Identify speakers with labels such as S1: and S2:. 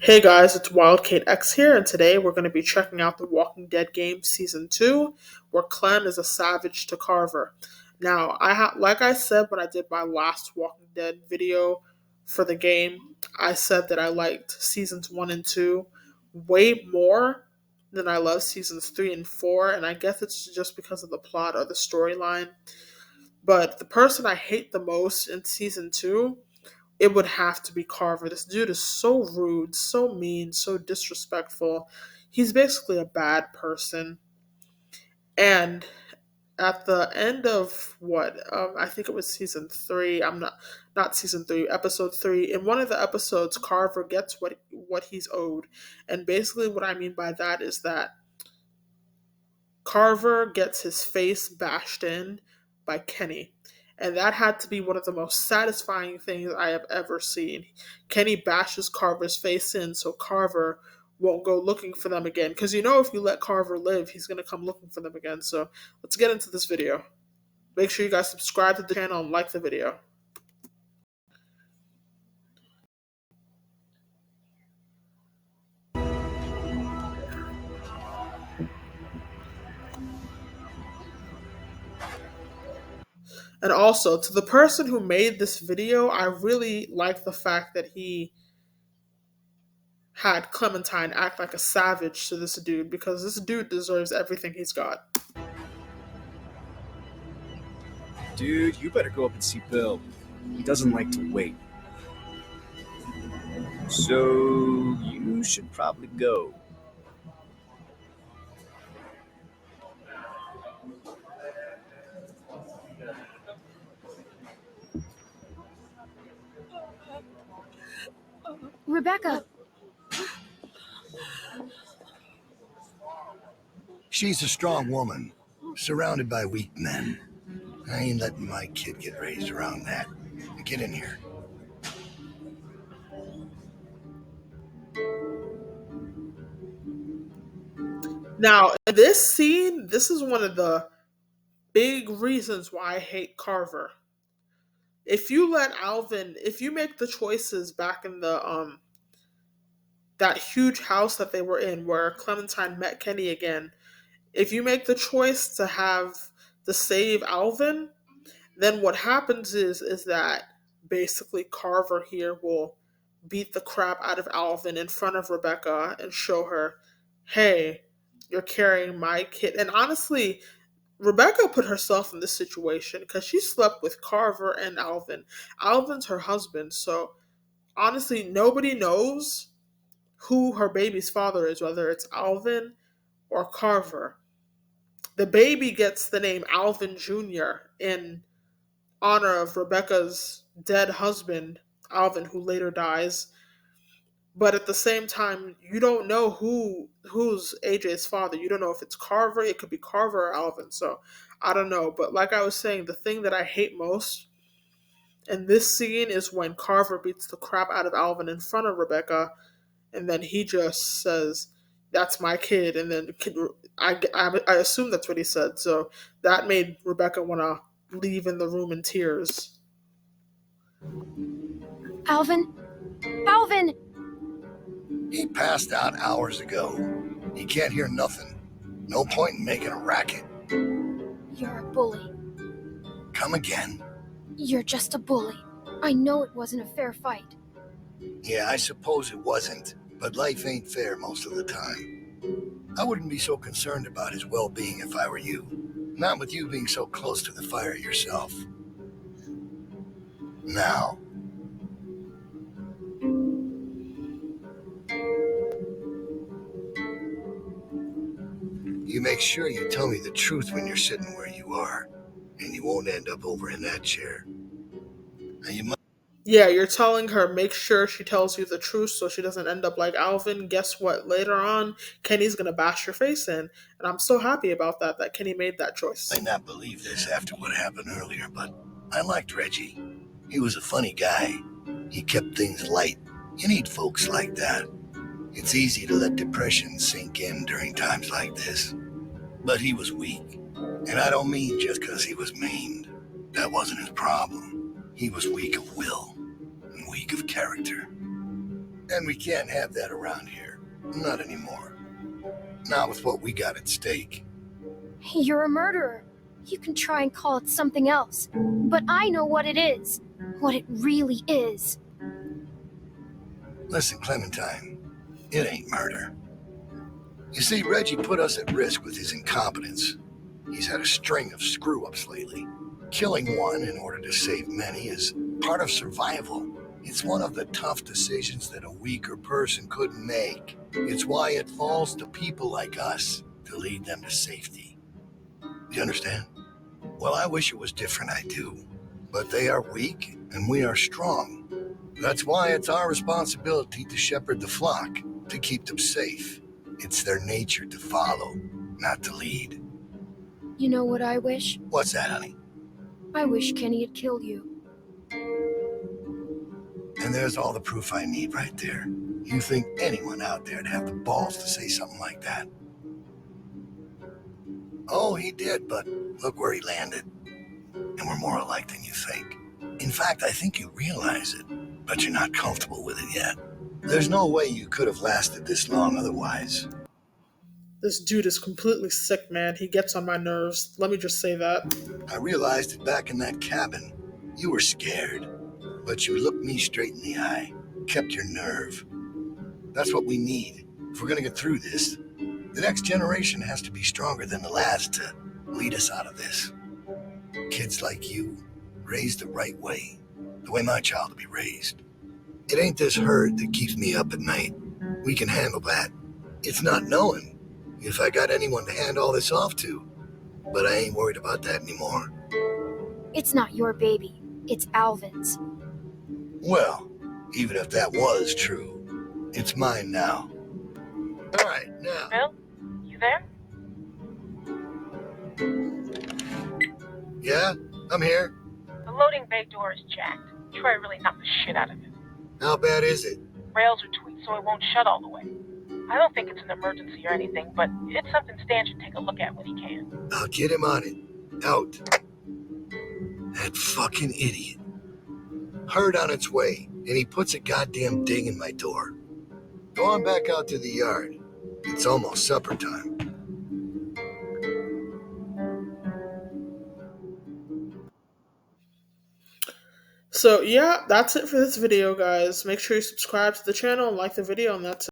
S1: Hey guys, it's Wildcat X here, and today we're going to be checking out The Walking Dead game Season 2, where Clem is a savage to Carver. Now, like I said when I did my last Walking Dead video for the game, I said that I liked Seasons 1 and 2 way more than I love Seasons 3 and 4, and I guess it's just because of the plot or the storyline. But the person I hate the most in Season 2, it would have to be Carver. This dude is so rude, so mean, so disrespectful. He's basically a bad person. And at the end of I think it was season 3. I'm not season 3, episode 3. In one of the episodes, Carver gets what he's owed. And basically what I mean by that is that Carver gets his face bashed in by Kenny. And that had to be one of the most satisfying things I have ever seen. Kenny bashes Carver's face in so Carver won't go looking for them again. Because if you let Carver live, he's going to come looking for them again. So let's get into this video. Make sure you guys subscribe to the channel and like the video. And also, to the person who made this video, I really like the fact that he had Clementine act like a savage to this dude, because this dude deserves everything he's got.
S2: Dude, you better go up and see Bill. He doesn't like to wait. So, you should probably go.
S3: Rebecca!
S4: She's a strong woman, surrounded by weak men. I ain't letting my kid get raised around that. Get in here.
S1: Now, in this scene, this is one of the big reasons why I hate Carver. If you make the choices back in the that huge house that they were in where Clementine met Kenny again, if you make the choice to save Alvin, then what happens is that basically Carver here will beat the crap out of Alvin in front of Rebecca and show her, hey, you're carrying my kid. And honestly, Rebecca put herself in this situation because she slept with Carver and Alvin. Alvin's her husband, so honestly, nobody knows who her baby's father is, whether it's Alvin or Carver. The baby gets the name Alvin Jr. in honor of Rebecca's dead husband, Alvin, who later dies. But at the same time, you don't know who's AJ's father. You don't know if it's Carver. It could be Carver or Alvin. So I don't know. But like I was saying, the thing that I hate most in this scene is when Carver beats the crap out of Alvin in front of Rebecca, and then he just says, "That's my kid," and then I assume that's what he said. So that made Rebecca want to leave in the room in tears.
S3: Alvin! Alvin!
S4: He passed out hours ago. He can't hear nothing. No point in making a racket.
S3: You're a bully.
S4: Come again.
S3: You're just a bully. I know it wasn't a fair fight.
S4: Yeah, I suppose it wasn't, but life ain't fair most of the time. I wouldn't be so concerned about his well-being if I were you. Not with you being so close to the fire yourself. Now, you make sure you tell me the truth when you're sitting where you are, and you won't end up over in that chair. Now you must.
S1: Yeah, you're telling her, make sure she tells you the truth so she doesn't end up like Alvin. Guess what? Later on, Kenny's going to bash your face in. And I'm so happy about that Kenny made that choice.
S4: I may not believe this after what happened earlier, but I liked Reggie. He was a funny guy. He kept things light. You need folks like that. It's easy to let depression sink in during times like this. But he was weak. And I don't mean just because he was maimed. That wasn't his problem. He was weak of will and weak of character. And we can't have that around here. Not anymore. Not with what we got at stake.
S3: You're a murderer. You can try and call it something else. But I know what it is. What it really is.
S4: Listen, Clementine, it ain't murder. You see, Reggie put us at risk with his incompetence. He's had a string of screw-ups lately. Killing one in order to save many is part of survival. It's one of the tough decisions that a weaker person couldn't make. It's why it falls to people like us to lead them to safety. You understand? Well, I wish it was different, I do. But they are weak, and we are strong. That's why it's our responsibility to shepherd the flock, to keep them safe. It's their nature to follow, not to lead.
S3: You know what I wish?
S4: What's that, honey?
S3: I wish Kenny had killed you.
S4: And there's all the proof I need right there. You think anyone out there'd have the balls to say something like that? Oh, he did, but look where he landed. And we're more alike than you think. In fact, I think you realize it, but you're not comfortable with it yet. There's no way you could have lasted this long otherwise.
S1: This dude is completely sick, man. He gets on my nerves. Let me just say that.
S4: I realized it back in that cabin. You were scared, but you looked me straight in the eye, kept your nerve. That's what we need. If we're gonna get through this, the next generation has to be stronger than the last to lead us out of this. Kids like you, raised the right way, the way my child will be raised. It ain't this hurt that keeps me up at night. We can handle that. It's not knowing if I got anyone to hand all this off to. But I ain't worried about that anymore.
S3: It's not your baby. It's Alvin's.
S4: Well, even if that was true, it's mine now. All right, now.
S5: Bill, you there?
S4: Yeah, I'm here.
S5: The loading bay door is jacked. Troy really knocked the shit out of it.
S4: How bad is it?
S5: Rails are tweaked so it won't shut all the way. I don't think it's an emergency or anything, but it's something Stan should take a look at when he can.
S4: I'll get him on it. Out. That fucking idiot. Heard on its way, and he puts a goddamn ding in my door. Go on back out to the yard. It's almost supper time.
S1: So yeah, that's it for this video, guys. Make sure you subscribe to the channel and like the video, and that's it.